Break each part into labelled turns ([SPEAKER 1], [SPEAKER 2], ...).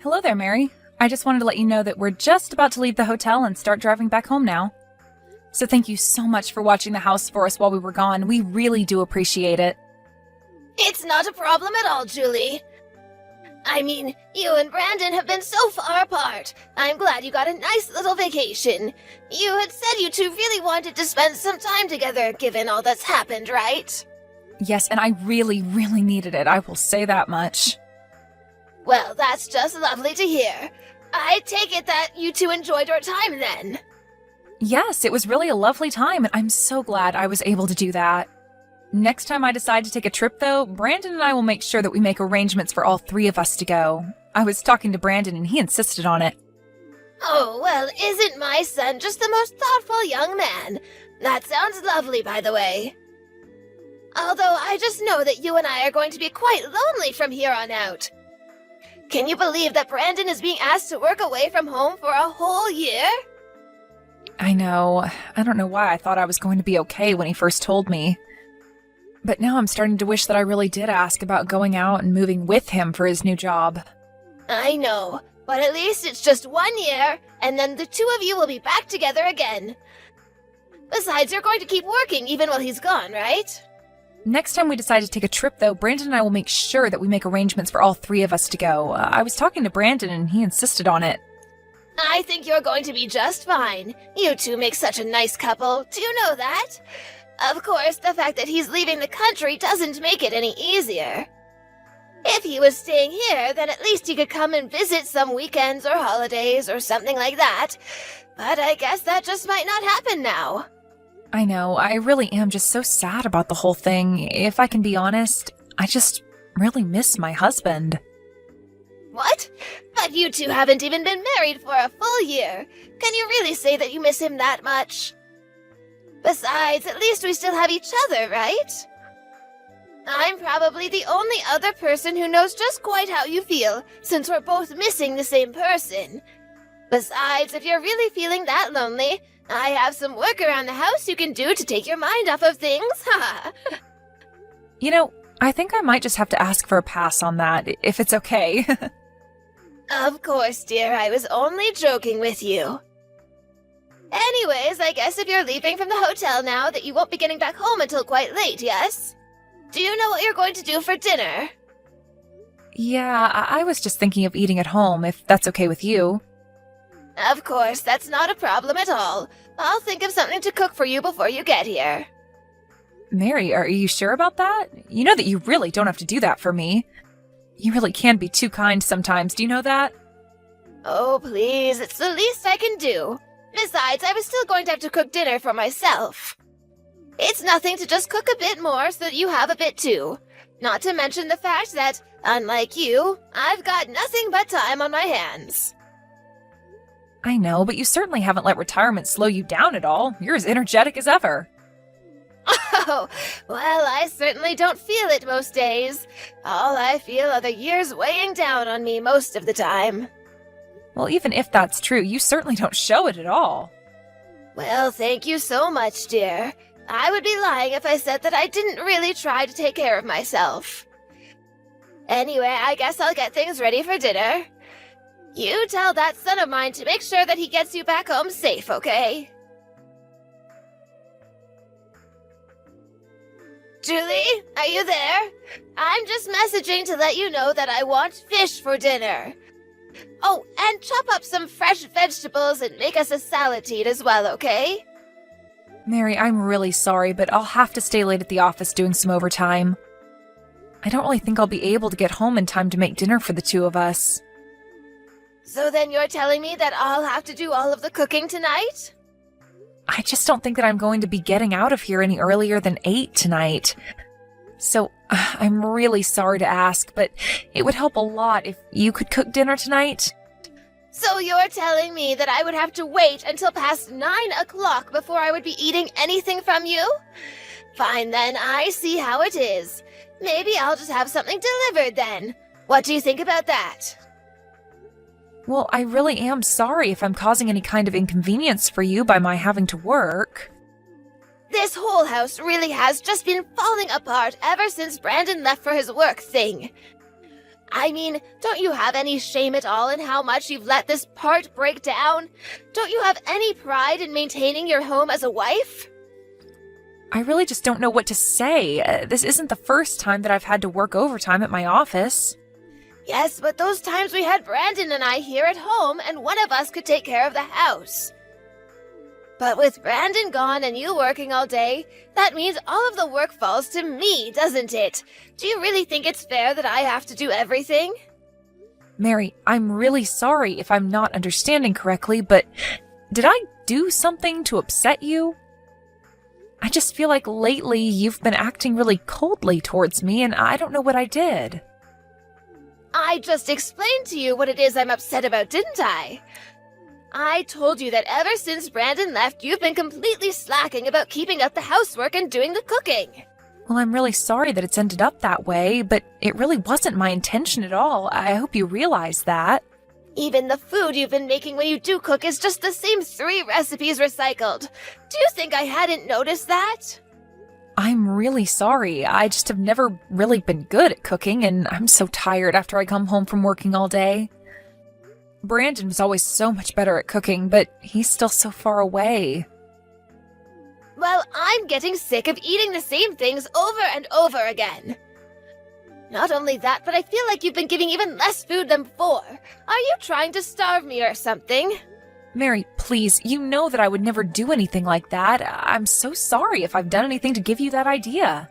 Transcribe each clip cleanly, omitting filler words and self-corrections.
[SPEAKER 1] Hello there, Mary. I just wanted to let you know that we're just about to leave the hotel and start driving back home now. So thank you so much for watching the house for us while we were gone. We really do appreciate it.
[SPEAKER 2] It's not a problem at all, Julie. I mean, you and Brandon have been so far apart. I'm glad you got a nice little vacation. You had said you two really wanted to spend some time together, given all that's happened, right?
[SPEAKER 1] Yes, and I really, really needed it. I will say that much.
[SPEAKER 2] Well, that's just lovely to hear. I take it that you two enjoyed your time then.
[SPEAKER 1] Yes, it was really a lovely time, and I'm so glad I was able to do that. Next time I decide to take a trip, though, Brandon and I will make sure that we make arrangements for all three of us to go. I was talking to Brandon, and he insisted on it.
[SPEAKER 2] Oh, well, isn't my son just the most thoughtful young man? That sounds lovely, by the way. Although I just know that you and I are going to be quite lonely from here on out. Can you believe that Brandon is being asked to work away from home for a whole year?
[SPEAKER 1] I know. I don't know why I thought I was going to be okay when he first told me. But now I'm starting to wish that I really did ask about going out and moving with him for his new job.
[SPEAKER 2] I know, but at least it's just 1 year, and then the two of you will be back together again. Besides, you're going to keep working even while he's gone, right?
[SPEAKER 1] Next time we decide to take a trip, though, Brandon and I will make sure that we make arrangements for all three of us to go. I was talking to Brandon, and he insisted on it.
[SPEAKER 2] I think you're going to be just fine. You two make such a nice couple. Do you know that? Of course, the fact that he's leaving the country doesn't make it any easier. If he was staying here, then at least he could come and visit some weekends or holidays or something like that. But I guess that just might not happen now.
[SPEAKER 1] I know, I really am just so sad about the whole thing. If I can be honest, I just really miss my husband.
[SPEAKER 2] What? But you two haven't even been married for a full year. Can you really say that you miss him that much? Besides, at least we still have each other, right? I'm probably the only other person who knows just quite how you feel, since we're both missing the same person. Besides, if you're really feeling that lonely, I have some work around the house you can do to take your mind off of things, ha!
[SPEAKER 1] You know, I think I might just have to ask for a pass on that, if it's okay.
[SPEAKER 2] Of course, dear, I was only joking with you. Anyways, I guess if you're leaving from the hotel now, that you won't be getting back home until quite late, yes? Do you know what you're going to do for dinner?
[SPEAKER 1] Yeah, I was just thinking of eating at home, if that's okay with you.
[SPEAKER 2] Of course, that's not a problem at all. I'll think of something to cook for you before you get here.
[SPEAKER 1] Mary, are you sure about that? You know that you really don't have to do that for me. You really can be too kind sometimes, do you know that?
[SPEAKER 2] Oh, please, it's the least I can do. Besides, I was still going to have to cook dinner for myself. It's nothing to just cook a bit more so that you have a bit too. Not to mention the fact that, unlike you, I've got nothing but time on my hands.
[SPEAKER 1] I know, but you certainly haven't let retirement slow you down at all. You're as energetic as ever.
[SPEAKER 2] Oh, well, I certainly don't feel it most days. All I feel are the years weighing down on me most of the time.
[SPEAKER 1] Well, even if that's true, you certainly don't show it at all.
[SPEAKER 2] Well, thank you so much, dear. I would be lying if I said that I didn't really try to take care of myself. Anyway, I guess I'll get things ready for dinner. You tell that son of mine to make sure that he gets you back home safe, okay? Julie, are you there? I'm just messaging to let you know that I want fish for dinner. Oh, and chop up some fresh vegetables and make us a salad to eat as well, okay?
[SPEAKER 1] Mary, I'm really sorry, but I'll have to stay late at the office doing some overtime. I don't really think I'll be able to get home in time to make dinner for the two of us.
[SPEAKER 2] So then you're telling me that I'll have to do all of the cooking tonight?
[SPEAKER 1] I just don't think that I'm going to be getting out of here any earlier than 8 tonight. So, I'm really sorry to ask, but it would help a lot if you could cook dinner tonight.
[SPEAKER 2] So you're telling me that I would have to wait until past 9 o'clock before I would be eating anything from you? Fine then, I see how it is. Maybe I'll just have something delivered then. What do you think about that?
[SPEAKER 1] Well, I really am sorry if I'm causing any kind of inconvenience for you by my having to work.
[SPEAKER 2] This whole house really has just been falling apart ever since Brandon left for his work thing. I mean, don't you have any shame at all in how much you've let this part break down? Don't you have any pride in maintaining your home as a wife?
[SPEAKER 1] I really just don't know what to say. This isn't the first time that I've had to work overtime at my office.
[SPEAKER 2] Yes, but those times we had Brandon and I here at home, and one of us could take care of the house. But with Brandon gone and you working all day, that means all of the work falls to me, doesn't it? Do you really think it's fair that I have to do everything?
[SPEAKER 1] Mary, I'm really sorry if I'm not understanding correctly, but did I do something to upset you? I just feel like lately you've been acting really coldly towards me, and I don't know what I did.
[SPEAKER 2] I just explained to you what it is I'm upset about, didn't I? I told you that ever since Brandon left, you've been completely slacking about keeping up the housework and doing the cooking.
[SPEAKER 1] Well, I'm really sorry that it's ended up that way, but it really wasn't my intention at all. I hope you realize that.
[SPEAKER 2] Even the food you've been making when you do cook is just the same 3 recipes recycled. Do you think I hadn't noticed that?
[SPEAKER 1] I'm really sorry. I just have never really been good at cooking, and I'm so tired after I come home from working all day. Brandon was always so much better at cooking, but he's still so far away.
[SPEAKER 2] Well, I'm getting sick of eating the same things over and over again. Not only that, but I feel like you've been giving even less food than before. Are you trying to starve me or something?
[SPEAKER 1] Mary, please, you know that I would never do anything like that. I'm so sorry if I've done anything to give you that idea.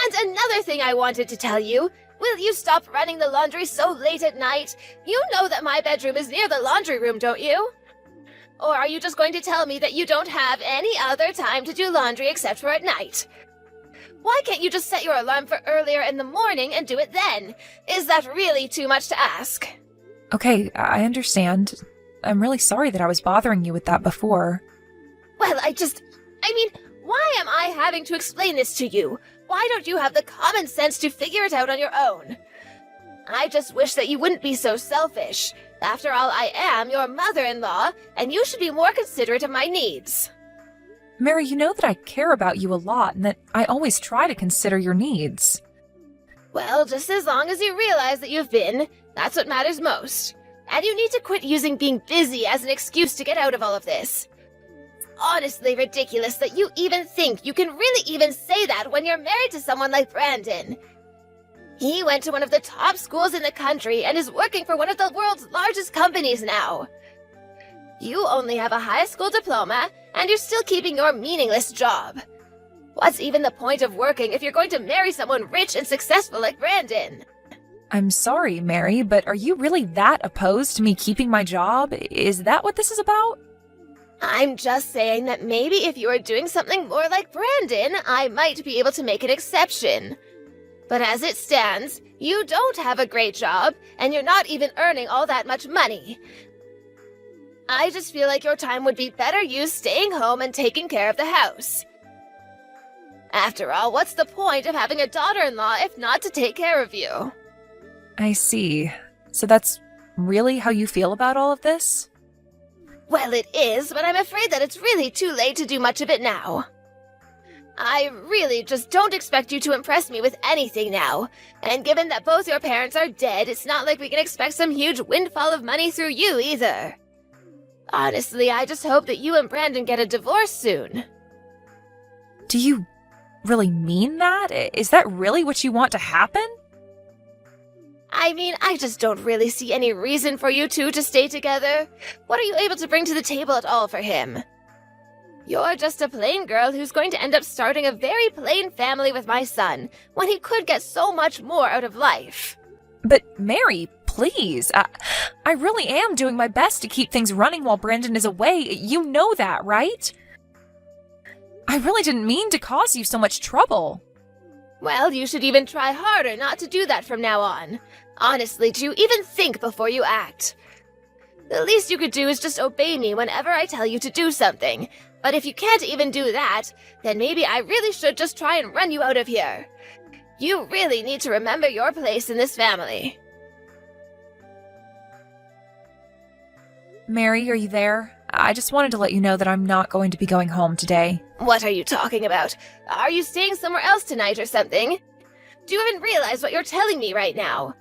[SPEAKER 2] And another thing I wanted to tell you. Will you stop running the laundry so late at night? You know that my bedroom is near the laundry room, don't you? Or are you just going to tell me that you don't have any other time to do laundry except for at night? Why can't you just set your alarm for earlier in the morning and do it then? Is that really too much to ask?
[SPEAKER 1] Okay, I understand. I'm really sorry that I was bothering you with that before.
[SPEAKER 2] Well, why am I having to explain this to you? Why don't you have the common sense to figure it out on your own? I just wish that you wouldn't be so selfish. After all, I am your mother-in-law, and you should be more considerate of my needs.
[SPEAKER 1] Mary, you know that I care about you a lot and that I always try to consider your needs.
[SPEAKER 2] Well, just as long as you realize that you've been, that's what matters most. And you need to quit using being busy as an excuse to get out of all of this. Honestly ridiculous that you even think you can really even say that when you're married to someone like Brandon. He went to one of the top schools in the country and is working for one of the world's largest companies now. You only have a high school diploma, and you're still keeping your meaningless job. What's even the point of working if you're going to marry someone rich and successful like Brandon?
[SPEAKER 1] I'm sorry, Mary, but are you really that opposed to me keeping my job? Is that what this is about?
[SPEAKER 2] I'm just saying that maybe if you were doing something more like Brandon, I might be able to make an exception. But as it stands, you don't have a great job, and you're not even earning all that much money. I just feel like your time would be better used staying home and taking care of the house. After all, what's the point of having a daughter-in-law if not to take care of you?
[SPEAKER 1] I see. So that's really how you feel about all of this?
[SPEAKER 2] Well, it is, but I'm afraid that it's really too late to do much of it now. I really just don't expect you to impress me with anything now. And given that both your parents are dead, it's not like we can expect some huge windfall of money through you either. Honestly, I just hope that you and Brandon get a divorce soon.
[SPEAKER 1] Do you really mean that? Is that really what you want to happen?
[SPEAKER 2] I just don't really see any reason for you two to stay together. What are you able to bring to the table at all for him? You're just a plain girl who's going to end up starting a very plain family with my son, when he could get so much more out of life.
[SPEAKER 1] But Mary, please. I really am doing my best to keep things running while Brandon is away. You know that, right? I really didn't mean to cause you so much trouble.
[SPEAKER 2] Well, you should even try harder not to do that from now on. Honestly, do you even think before you act? The least you could do is just obey me whenever I tell you to do something. But if you can't even do that, then maybe I really should just try and run you out of here. You really need to remember your place in this family.
[SPEAKER 1] Mary, are you there? I just wanted to let you know that I'm not going to be going home today.
[SPEAKER 2] What are you talking about? Are you staying somewhere else tonight or something? Do you even realize what you're telling me right now?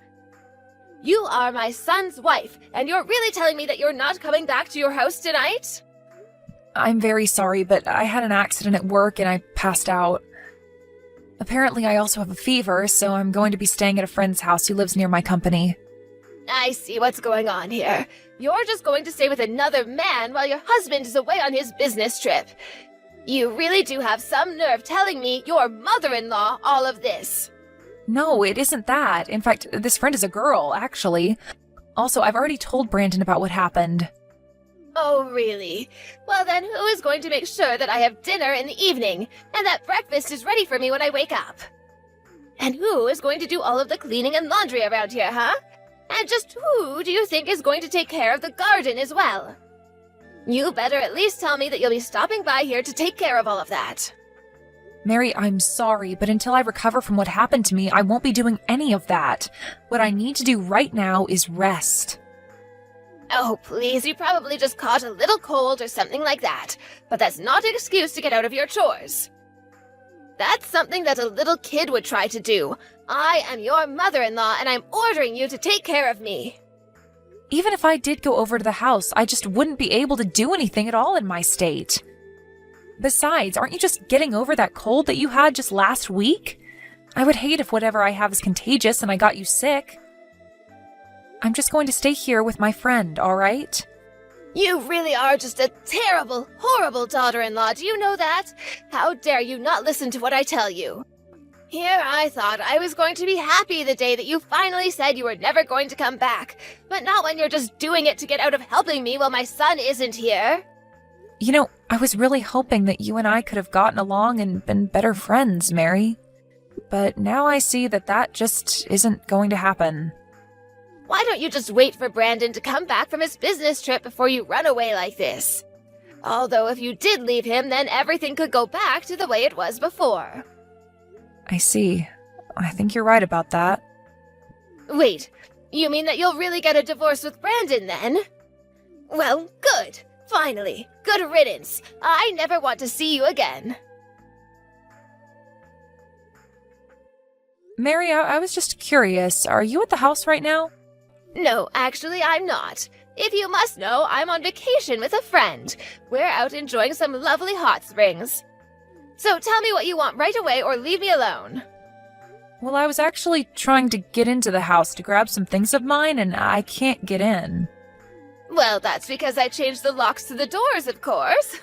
[SPEAKER 2] You are my son's wife, and you're really telling me that you're not coming back to your house tonight?
[SPEAKER 1] I'm very sorry, but I had an accident at work and I passed out. Apparently, I also have a fever, so I'm going to be staying at a friend's house who lives near my company.
[SPEAKER 2] I see what's going on here. You're just going to stay with another man while your husband is away on his business trip. You really do have some nerve telling me, your mother-in-law, all of this.
[SPEAKER 1] No, it isn't that. In fact, this friend is a girl, actually. Also, I've already told Brandon about what happened.
[SPEAKER 2] Oh, really? Well then, who is going to make sure that I have dinner in the evening, and that breakfast is ready for me when I wake up? And who is going to do all of the cleaning and laundry around here, huh? And just who do you think is going to take care of the garden as well? You better at least tell me that you'll be stopping by here to take care of all of that.
[SPEAKER 1] Mary, I'm sorry, but until I recover from what happened to me, I won't be doing any of that. What I need to do right now is rest.
[SPEAKER 2] Oh, please, you probably just caught a little cold or something like that, but that's not an excuse to get out of your chores. That's something that a little kid would try to do. I am your mother-in-law, and I'm ordering you to take care of me.
[SPEAKER 1] Even if I did go over to the house, I just wouldn't be able to do anything at all in my state. Besides, aren't you just getting over that cold that you had just last week? I would hate if whatever I have is contagious and I got you sick. I'm just going to stay here with my friend, all right?
[SPEAKER 2] You really are just a terrible, horrible daughter-in-law, do you know that? How dare you not listen to what I tell you? Here I thought I was going to be happy the day that you finally said you were never going to come back, but not when you're just doing it to get out of helping me while my son isn't here.
[SPEAKER 1] You know, I was really hoping that you and I could have gotten along and been better friends, Mary. But now I see that that just isn't going to happen.
[SPEAKER 2] Why don't you just wait for Brandon to come back from his business trip before you run away like this? Although if you did leave him, then everything could go back to the way it was before.
[SPEAKER 1] I see. I think you're right about that.
[SPEAKER 2] Wait, you mean that you'll really get a divorce with Brandon then? Well, good. Finally. Good riddance. I never want to see you again.
[SPEAKER 1] Mary, I was just curious. Are you at the house right now?
[SPEAKER 2] No, actually, I'm not. If you must know, I'm on vacation with a friend. We're out enjoying some lovely hot springs. So tell me what you want right away or leave me alone.
[SPEAKER 1] Well, I was actually trying to get into the house to grab some things of mine, and I can't get in.
[SPEAKER 2] Well, that's because I changed the locks to the doors, of course.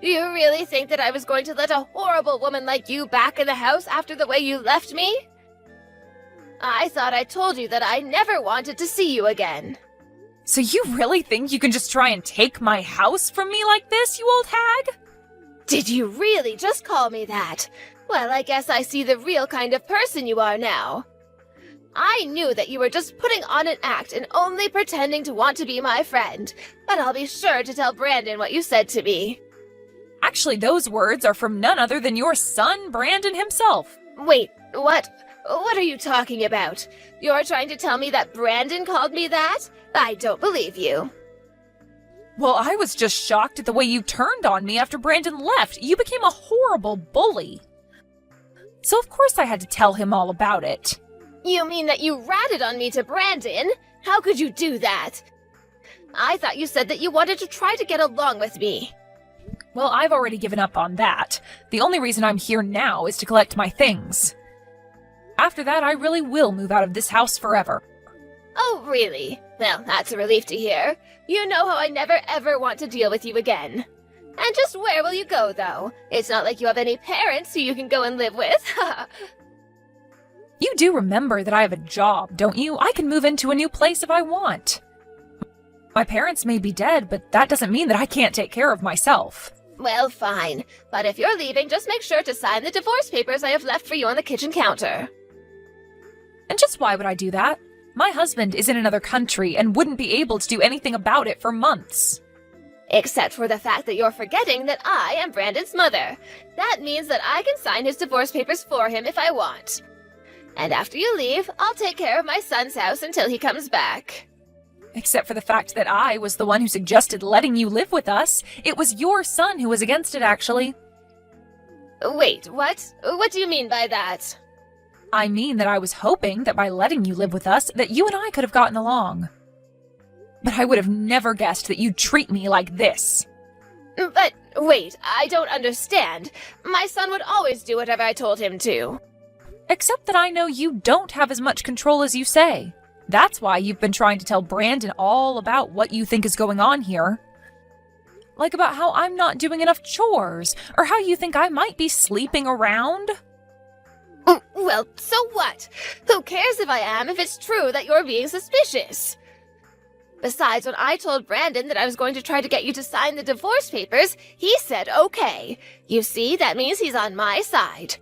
[SPEAKER 2] You really think that I was going to let a horrible woman like you back in the house after the way you left me? I thought I told you that I never wanted to see you again.
[SPEAKER 1] So you really think you can just try and take my house from me like this, you old hag?
[SPEAKER 2] Did you really just call me that? Well, I guess I see the real kind of person you are now. I knew that you were just putting on an act and only pretending to want to be my friend, but I'll be sure to tell Brandon what you said to me.
[SPEAKER 1] Actually, those words are from none other than your son, Brandon himself.
[SPEAKER 2] Wait, what? What are you talking about? You're trying to tell me that Brandon called me that? I don't believe you.
[SPEAKER 1] Well, I was just shocked at the way you turned on me after Brandon left. You became a horrible bully. So of course I had to tell him all about it.
[SPEAKER 2] You mean that you ratted on me to Brandon? How could you do that? I thought you said that you wanted to try to get along with me.
[SPEAKER 1] Well, I've already given up on that. The only reason I'm here now is to collect my things. After that, I really will move out of this house forever.
[SPEAKER 2] Oh, really? Well, that's a relief to hear. You know how I never ever want to deal with you again. And just where will you go, though? It's not like you have any parents who you can go and live with.
[SPEAKER 1] You do remember that I have a job, don't you? I can move into a new place if I want. My parents may be dead, but that doesn't mean that I can't take care of myself.
[SPEAKER 2] Well, fine. But if you're leaving, just make sure to sign the divorce papers I have left for you on the kitchen counter.
[SPEAKER 1] And just why would I do that? My husband is in another country and wouldn't be able to do anything about it for months.
[SPEAKER 2] Except for the fact that you're forgetting that I am Brandon's mother. That means that I can sign his divorce papers for him if I want. And after you leave, I'll take care of my son's house until he comes back.
[SPEAKER 1] Except for the fact that I was the one who suggested letting you live with us. It was your son who was against it, actually.
[SPEAKER 2] Wait, what? What do you mean by that?
[SPEAKER 1] I mean that I was hoping that by letting you live with us, that you and I could have gotten along. But I would have never guessed that you'd treat me like this.
[SPEAKER 2] But wait, I don't understand. My son would always do whatever I told him to.
[SPEAKER 1] Except that I know you don't have as much control as you say. That's why you've been trying to tell Brandon all about what you think is going on here. Like about how I'm not doing enough chores, or how you think I might be sleeping around.
[SPEAKER 2] Well, so what? Who cares if I am if it's true that you're being suspicious? Besides, when I told Brandon that I was going to try to get you to sign the divorce papers, he said okay. You see, that means he's on my side.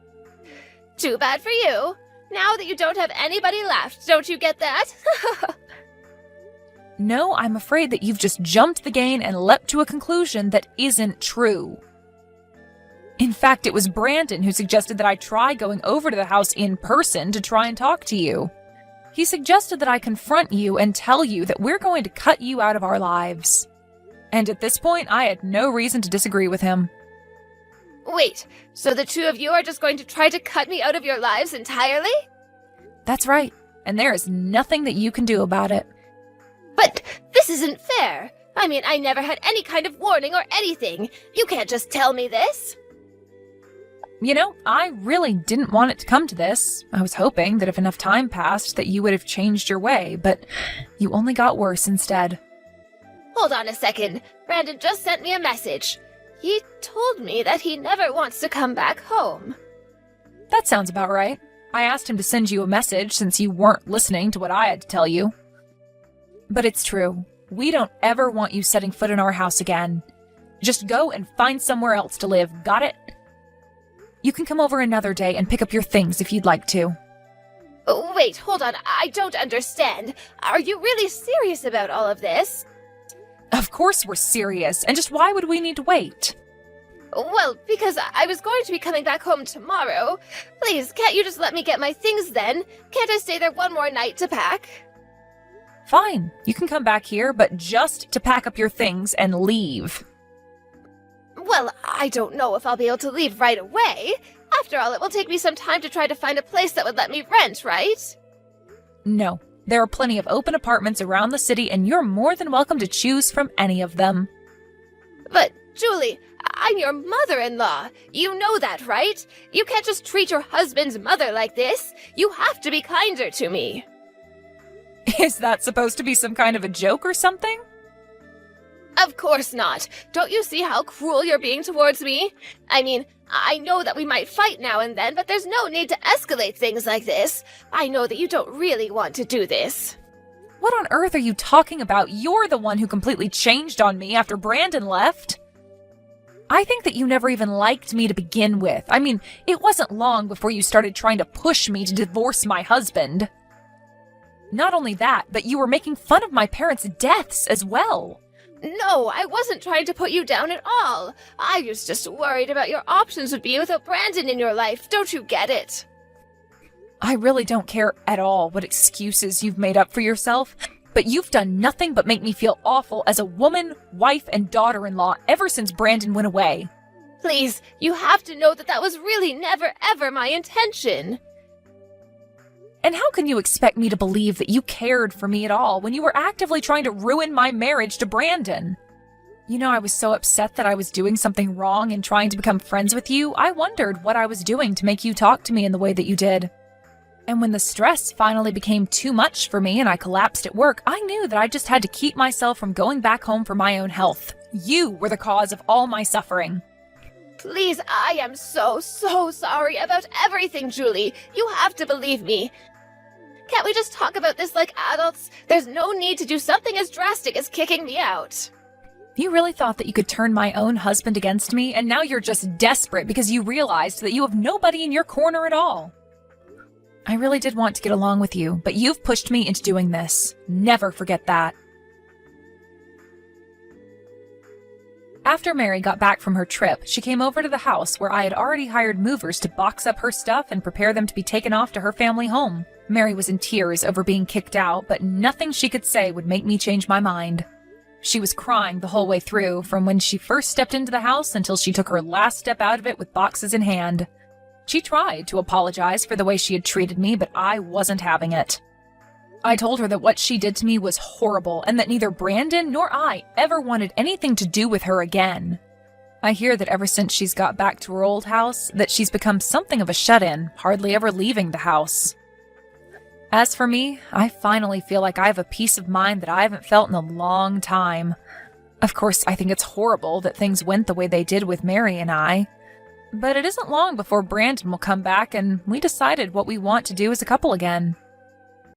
[SPEAKER 2] Too bad for you. Now that you don't have anybody left, don't you get that?
[SPEAKER 1] No, I'm afraid that you've just jumped the gun and leapt to a conclusion that isn't true. In fact, it was Brandon who suggested that I try going over to the house in person to try and talk to you. He suggested that I confront you and tell you that we're going to cut you out of our lives. And at this point, I had no reason to disagree with him.
[SPEAKER 2] Wait, so the two of you are just going to try to cut me out of your lives entirely?
[SPEAKER 1] That's right, and there is nothing that you can do about it.
[SPEAKER 2] But this isn't fair. I mean, I never had any kind of warning or anything. You can't just tell me this.
[SPEAKER 1] You know, I really didn't want it to come to this. I was hoping that if enough time passed that you would have changed your way, but you only got worse instead.
[SPEAKER 2] Hold on a second. Brandon just sent me a message. He told me that he never wants to come back home.
[SPEAKER 1] That sounds about right. I asked him to send you a message since you weren't listening to what I had to tell you. But it's true. We don't ever want you setting foot in our house again. Just go and find somewhere else to live, got it? You can come over another day and pick up your things if you'd like to.
[SPEAKER 2] Oh, wait, hold on. I don't understand. Are you really serious about all of this?
[SPEAKER 1] Of course we're serious, and just why would we need to wait?
[SPEAKER 2] Well, because I was going to be coming back home tomorrow. Please, can't you just let me get my things then? Can't I stay there one more night to pack?
[SPEAKER 1] Fine, you can come back here, but just to pack up your things and leave.
[SPEAKER 2] Well, I don't know if I'll be able to leave right away. After all, it will take me some time to try to find a place that would let me rent, right?
[SPEAKER 1] No, there are plenty of open apartments around the city, and you're more than welcome to choose from any of them.
[SPEAKER 2] But, Julie, I'm your mother-in-law. You know that, right? You can't just treat your husband's mother like this. You have to be kinder to me.
[SPEAKER 1] Is that supposed to be some kind of a joke or something?
[SPEAKER 2] Of course not. Don't you see how cruel you're being towards me? I mean, I know that we might fight now and then, but there's no need to escalate things like this. I know that you don't really want to do this.
[SPEAKER 1] What on earth are you talking about? You're the one who completely changed on me after Brandon left. I think that you never even liked me to begin with. I mean, it wasn't long before you started trying to push me to divorce my husband. Not only that, but you were making fun of my parents' deaths as well.
[SPEAKER 2] No, I wasn't trying to put you down at all. I was just worried about your options would be without Brandon in your life. Don't you get it?
[SPEAKER 1] I really don't care at all what excuses you've made up for yourself, but you've done nothing but make me feel awful as a woman, wife, and daughter-in-law ever since Brandon went away.
[SPEAKER 2] Please, you have to know that that was really never ever my intention.
[SPEAKER 1] And how can you expect me to believe that you cared for me at all when you were actively trying to ruin my marriage to Brandon? You know, I was so upset that I was doing something wrong and trying to become friends with you, I wondered what I was doing to make you talk to me in the way that you did. And when the stress finally became too much for me and I collapsed at work, I knew that I just had to keep myself from going back home for my own health. You were the cause of all my suffering.
[SPEAKER 2] Please, I am so sorry about everything, Julie. You have to believe me. Can't we just talk about this like adults? There's no need to do something as drastic as kicking me out.
[SPEAKER 1] You really thought that you could turn my own husband against me, and now you're just desperate because you realized that you have nobody in your corner at all. I really did want to get along with you, but you've pushed me into doing this. Never forget that. After Mary got back from her trip, she came over to the house where I had already hired movers to box up her stuff and prepare them to be taken off to her family home. Mary was in tears over being kicked out, but nothing she could say would make me change my mind. She was crying the whole way through, from when she first stepped into the house until she took her last step out of it with boxes in hand. She tried to apologize for the way she had treated me, but I wasn't having it. I told her that what she did to me was horrible and that neither Brandon nor I ever wanted anything to do with her again. I hear that ever since she's got back to her old house, that she's become something of a shut-in, hardly ever leaving the house. As for me, I finally feel like I have a peace of mind that I haven't felt in a long time. Of course, I think it's horrible that things went the way they did with Mary and I. But it isn't long before Brandon will come back and we decided what we want to do as a couple again.